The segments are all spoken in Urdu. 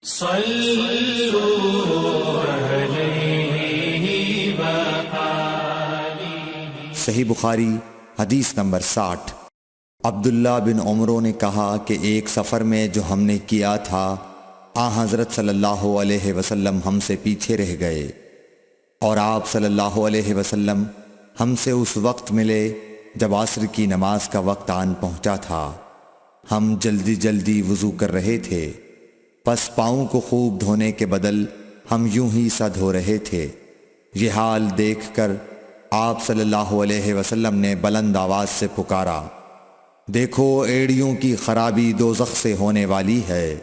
صلوا علیہ وآلہ۔ صحیح بخاری حدیث نمبر 60۔ عبداللہ بن عمرو نے کہا کہ ایک سفر میں جو ہم نے کیا تھا حضرت صلی اللہ علیہ وسلم ہم سے پیچھے رہ گئے، اور آپ صلی اللہ علیہ وسلم ہم سے اس وقت ملے جب عصر کی نماز کا وقت آن پہنچا تھا۔ ہم جلدی جلدی وضو کر رہے تھے، پس پاؤں کو خوب دھونے کے بدل ہم یوں ہی سا دھو رہے تھے۔ یہ حال دیکھ کر آپ صلی اللہ علیہ وسلم نے بلند آواز سے پکارا، دیکھو ایڑیوں کی خرابی دوزخ سے ہونے والی ہے۔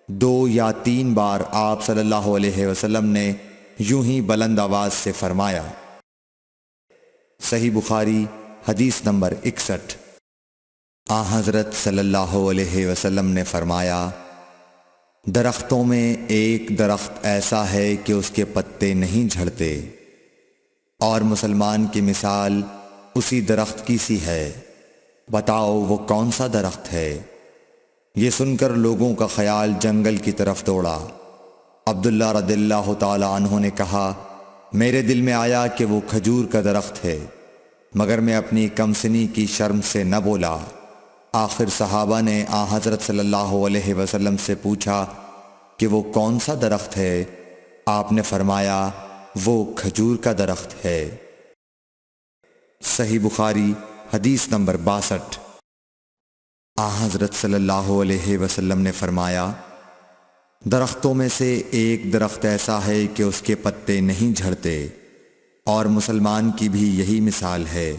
2 یا 3 بار آپ صلی اللہ علیہ وسلم نے یوں ہی بلند آواز سے فرمایا۔ صحیح بخاری حدیث نمبر 61۔ حضرت صلی اللہ علیہ وسلم نے فرمایا، درختوں میں ایک درخت ایسا ہے کہ اس کے پتے نہیں جھڑتے، اور مسلمان کی مثال اسی درخت کی سی ہے، بتاؤ وہ کون سا درخت ہے؟ یہ سن کر لوگوں کا خیال جنگل کی طرف دوڑا۔ عبداللہ رضی اللہ تعالی عنہ نے کہا، میرے دل میں آیا کہ وہ کھجور کا درخت ہے، مگر میں اپنی کمسنی کی شرم سے نہ بولا۔ آخر صحابہ نے حضرت صلی اللہ علیہ وسلم سے پوچھا کہ وہ کون سا درخت ہے؟ آپ نے فرمایا، وہ کھجور کا درخت ہے۔ صحیح بخاری حدیث نمبر 62۔ حضرت صلی اللہ علیہ وسلم نے فرمایا، درختوں میں سے ایک درخت ایسا ہے کہ اس کے پتے نہیں جھڑتے، اور مسلمان کی بھی یہی مثال ہے،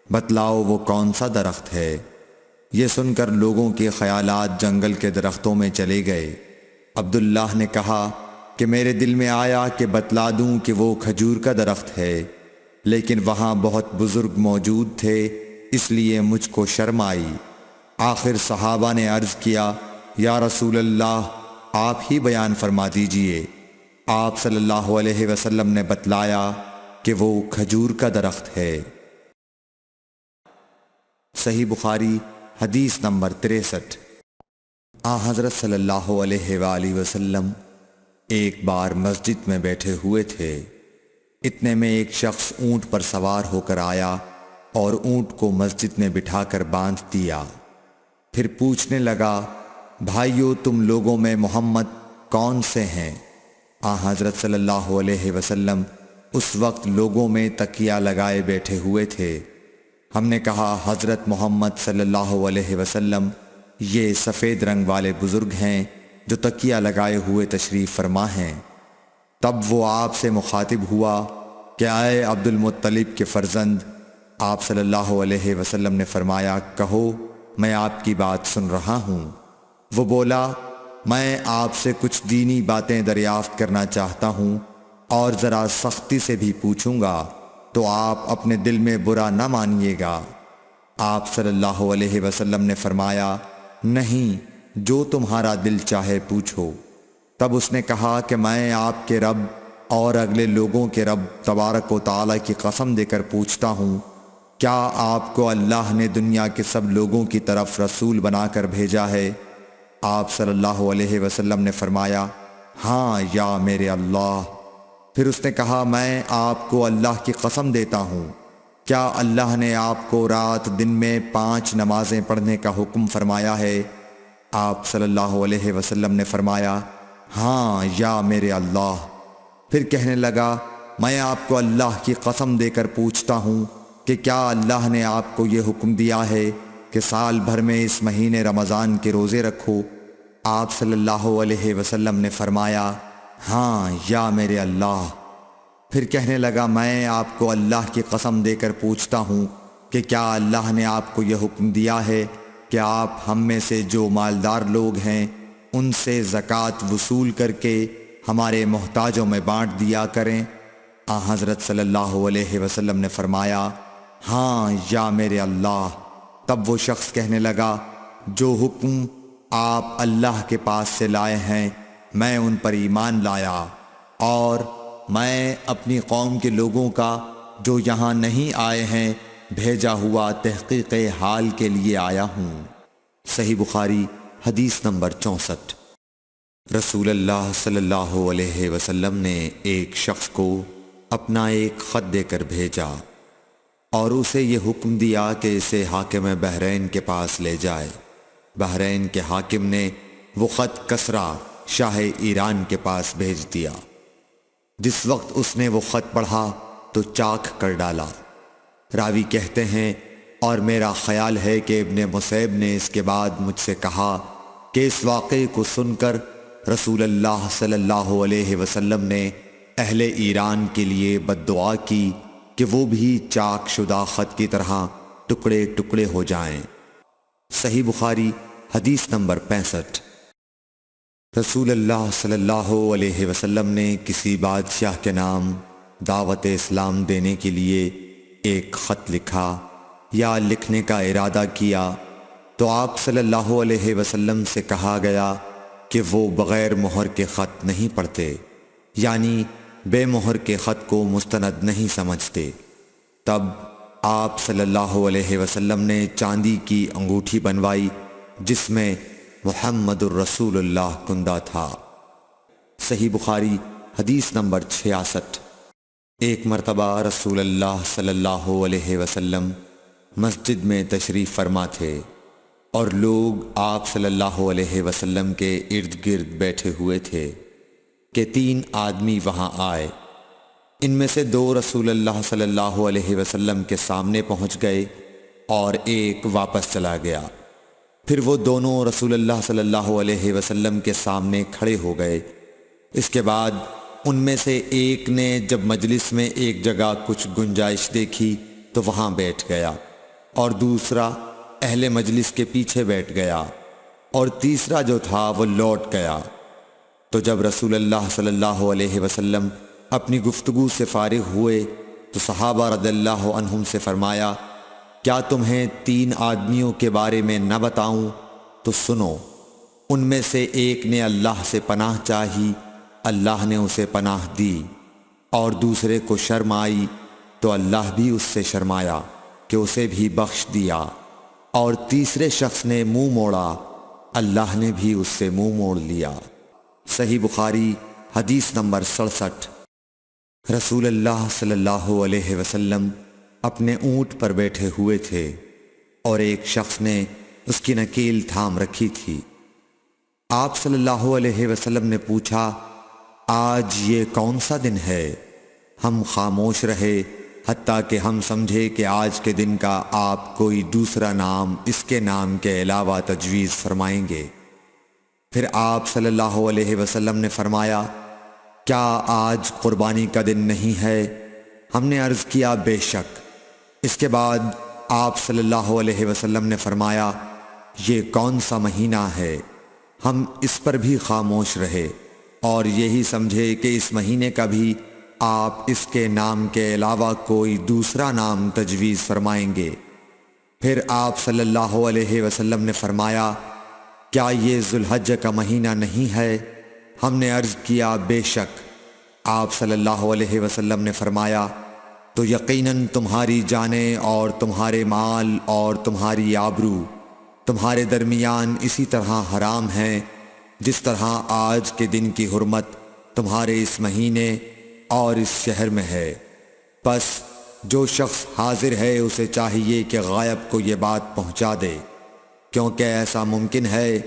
بتلاؤ وہ کون سا درخت ہے؟ یہ سن کر لوگوں کے خیالات جنگل کے درختوں میں چلے گئے۔ عبداللہ نے کہا کہ میرے دل میں آیا کہ بتلا دوں کہ وہ کھجور کا درخت ہے، لیکن وہاں بہت بزرگ موجود تھے، اس لیے مجھ کو شرم آئی۔ آخر صحابہ نے عرض کیا، یا رسول اللہ، آپ ہی بیان فرما دیجئے۔ آپ صلی اللہ علیہ وسلم نے بتلایا کہ وہ کھجور کا درخت ہے۔ صحیح بخاری حدیث نمبر 63۔ حضرت صلی اللہ علیہ وآلہ وسلم ایک بار مسجد میں بیٹھے ہوئے تھے، اتنے میں ایک شخص اونٹ پر سوار ہو کر آیا اور اونٹ کو مسجد میں بٹھا کر باندھ دیا۔ پھر پوچھنے لگا، بھائیو تم لوگوں میں محمد کون سے ہیں؟ حضرت صلی اللہ علیہ وسلم اس وقت لوگوں میں تکیہ لگائے بیٹھے ہوئے تھے۔ ہم نے کہا، حضرت محمد صلی اللہ علیہ وسلم یہ سفید رنگ والے بزرگ ہیں جو تکیہ لگائے ہوئے تشریف فرما ہیں۔ تب وہ آپ سے مخاطب ہوا کہ اے عبد المطلب کے فرزند۔ آپ صلی اللہ علیہ وسلم نے فرمایا، کہو میں آپ کی بات سن رہا ہوں۔ وہ بولا، میں آپ سے کچھ دینی باتیں دریافت کرنا چاہتا ہوں، اور ذرا سختی سے بھی پوچھوں گا تو آپ اپنے دل میں برا نہ مانیے گا۔ آپ صلی اللہ علیہ وسلم نے فرمایا، نہیں، جو تمہارا دل چاہے پوچھو۔ تب اس نے کہا کہ میں آپ کے رب اور اگلے لوگوں کے رب تبارک و تعالی کی قسم دے کر پوچھتا ہوں، کیا آپ کو اللہ نے دنیا کے سب لوگوں کی طرف رسول بنا کر بھیجا ہے؟ آپ صلی اللہ علیہ وسلم نے فرمایا، ہاں یا میرے اللہ۔ پھر اس نے کہا، میں آپ کو اللہ کی قسم دیتا ہوں، کیا اللہ نے آپ کو رات دن میں 5 نمازیں پڑھنے کا حکم فرمایا ہے؟ آپ صلی اللہ علیہ وسلم نے فرمایا، ہاں یا میرے اللہ۔ پھر کہنے لگا، میں آپ کو اللہ کی قسم دے کر پوچھتا ہوں کہ کیا اللہ نے آپ کو یہ حکم دیا ہے کہ سال بھر میں اس مہینے رمضان کے روزے رکھو؟ آپ صلی اللہ علیہ وسلم نے فرمایا، ہاں یا میرے اللہ۔ پھر کہنے لگا، میں آپ کو اللہ کی قسم دے کر پوچھتا ہوں کہ کیا اللہ نے آپ کو یہ حکم دیا ہے کہ آپ ہم میں سے جو مالدار لوگ ہیں ان سے زکوٰۃ وصول کر کے ہمارے محتاجوں میں بانٹ دیا کریں؟ حضرت صلی اللہ علیہ وسلم نے فرمایا، ہاں یا میرے اللہ۔ تب وہ شخص کہنے لگا، جو حکم آپ اللہ کے پاس سے لائے ہیں میں ان پر ایمان لایا، اور میں اپنی قوم کے لوگوں کا جو یہاں نہیں آئے ہیں بھیجا ہوا تحقیق حال کے لیے آیا ہوں۔ صحیح بخاری حدیث نمبر 64۔ رسول اللہ صلی اللہ علیہ وسلم نے ایک شخص کو اپنا ایک خط دے کر بھیجا اور اسے یہ حکم دیا کہ اسے حاکم بحرین کے پاس لے جائے۔ بحرین کے حاکم نے وہ خط کسریٰ شاہ ایران کے پاس بھیج دیا۔ جس وقت اس نے وہ خط پڑھا تو چاک کر ڈالا۔ راوی کہتے ہیں اور میرا خیال ہے کہ ابن مسیب نے اس کے بعد مجھ سے کہا کہ اس واقعے کو سن کر رسول اللہ صلی اللہ علیہ وسلم نے اہل ایران کے لیے بد دعا کی کہ وہ بھی چاک شدہ خط کی طرح ٹکڑے ٹکڑے ہو جائیں۔ صحیح بخاری حدیث نمبر 65۔ رسول اللہ صلی اللہ علیہ وسلم نے کسی بادشاہ کے نام دعوت اسلام دینے کے لیے ایک خط لکھا یا لکھنے کا ارادہ کیا تو آپ صلی اللہ علیہ وسلم سے کہا گیا کہ وہ بغیر مہر کے خط نہیں پڑھتے، یعنی بے مہر کے خط کو مستند نہیں سمجھتے۔ تب آپ صلی اللہ علیہ وسلم نے چاندی کی انگوٹھی بنوائی جس میں محمد الرسول اللہ کندہ تھا۔ صحیح بخاری حدیث نمبر 66۔ ایک مرتبہ رسول اللہ صلی اللہ علیہ وسلم مسجد میں تشریف فرما تھے اور لوگ آپ صلی اللہ علیہ وسلم کے ارد گرد بیٹھے ہوئے تھے کہ 3 آدمی وہاں آئے۔ ان میں سے 2 رسول اللہ صلی اللہ علیہ وسلم کے سامنے پہنچ گئے اور ایک واپس چلا گیا۔ پھر وہ دونوں رسول اللہ صلی اللہ علیہ وسلم کے سامنے کھڑے ہو گئے۔ اس کے بعد ان میں سے ایک نے جب مجلس میں ایک جگہ کچھ گنجائش دیکھی تو وہاں بیٹھ گیا، اور دوسرا اہل مجلس کے پیچھے بیٹھ گیا، اور تیسرا جو تھا وہ لوٹ گیا۔ تو جب رسول اللہ صلی اللہ علیہ وسلم اپنی گفتگو سے فارغ ہوئے تو صحابہ رضی اللہ عنہم سے فرمایا، کیا تمہیں 3 آدمیوں کے بارے میں نہ بتاؤں؟ تو سنو۔ ان میں سے ایک نے اللہ سے پناہ چاہی، اللہ نے اسے پناہ دی، اور دوسرے کو شرم آئی تو اللہ بھی اس سے شرمایا کہ اسے بھی بخش دیا، اور تیسرے شخص نے منہ موڑا، اللہ نے بھی اس سے منہ موڑ لیا۔ صحیح بخاری حدیث نمبر 67۔ رسول اللہ صلی اللہ علیہ وسلم اپنے اونٹ پر بیٹھے ہوئے تھے اور ایک شخص نے اس کی نکیل تھام رکھی تھی۔ آپ صلی اللہ علیہ وسلم نے پوچھا، آج یہ کون سا دن ہے؟ ہم خاموش رہے حتیٰ کہ ہم سمجھے کہ آج کے دن کا آپ کوئی دوسرا نام اس کے نام کے علاوہ تجویز فرمائیں گے۔ پھر آپ صلی اللہ علیہ وسلم نے فرمایا، کیا آج قربانی کا دن نہیں ہے؟ ہم نے عرض کیا، بے شک۔ اس کے بعد آپ صلی اللہ علیہ وسلم نے فرمایا، یہ کون سا مہینہ ہے؟ ہم اس پر بھی خاموش رہے اور یہی سمجھے کہ اس مہینے کا بھی آپ اس کے نام کے علاوہ کوئی دوسرا نام تجویز فرمائیں گے۔ پھر آپ صلی اللہ علیہ وسلم نے فرمایا، کیا یہ ذوالحج کا مہینہ نہیں ہے؟ ہم نے عرض کیا، بے شک۔ آپ صلی اللہ علیہ وسلم نے فرمایا، تو یقیناً تمہاری جانیں اور تمہارے مال اور تمہاری آبرو تمہارے درمیان اسی طرح حرام ہیں جس طرح آج کے دن کی حرمت تمہارے اس مہینے اور اس شہر میں ہے۔ پس جو شخص حاضر ہے اسے چاہیے کہ غائب کو یہ بات پہنچا دے، کیونکہ ایسا ممکن ہے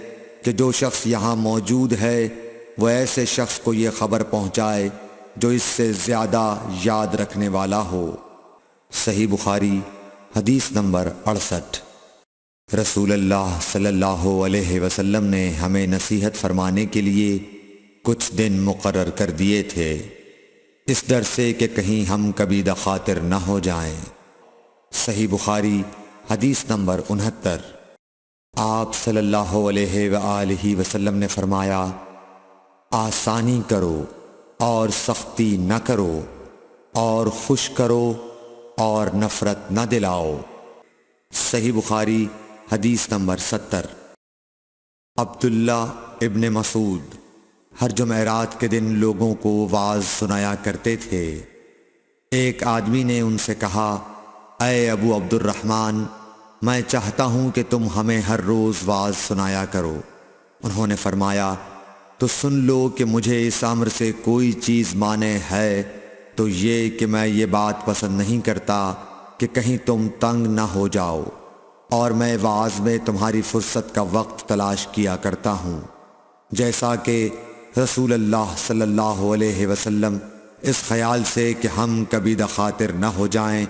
کہ جو شخص یہاں موجود ہے وہ ایسے شخص کو یہ خبر پہنچائے جو اس سے زیادہ یاد رکھنے والا ہو۔ صحیح بخاری حدیث نمبر 68۔ رسول اللہ صلی اللہ علیہ وسلم نے ہمیں نصیحت فرمانے کے لیے کچھ دن مقرر کر دیے تھے، اس ڈر سے کہ کہیں ہم کبھی دخاطر نہ ہو جائیں۔ صحیح بخاری حدیث نمبر 69۔ آپ صلی اللہ علیہ وآلہ وسلم نے فرمایا، آسانی کرو اور سختی نہ کرو، اور خوش کرو اور نفرت نہ دلاؤ۔ صحیح بخاری حدیث نمبر 70۔ عبداللہ ابن مسعود ہر جمعرات کے دن لوگوں کو وعظ سنایا کرتے تھے۔ ایک آدمی نے ان سے کہا، اے ابو عبد الرحمن، میں چاہتا ہوں کہ تم ہمیں ہر روز وعظ سنایا کرو۔ انہوں نے فرمایا، تو سن لو کہ مجھے اس امر سے کوئی چیز مانے ہے تو یہ کہ میں یہ بات پسند نہیں کرتا کہ کہیں تم تنگ نہ ہو جاؤ، اور میں وعظ میں تمہاری فرصت کا وقت تلاش کیا کرتا ہوں، جیسا کہ رسول اللہ صلی اللہ علیہ وسلم اس خیال سے کہ ہم کبھی دخاطر نہ ہو جائیں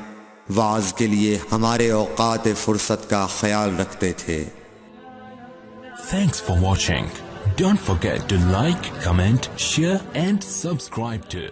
وعظ کے لیے ہمارے اوقات فرصت کا خیال رکھتے تھے۔ Thanks for watching. Don't forget to like, comment, share and subscribe to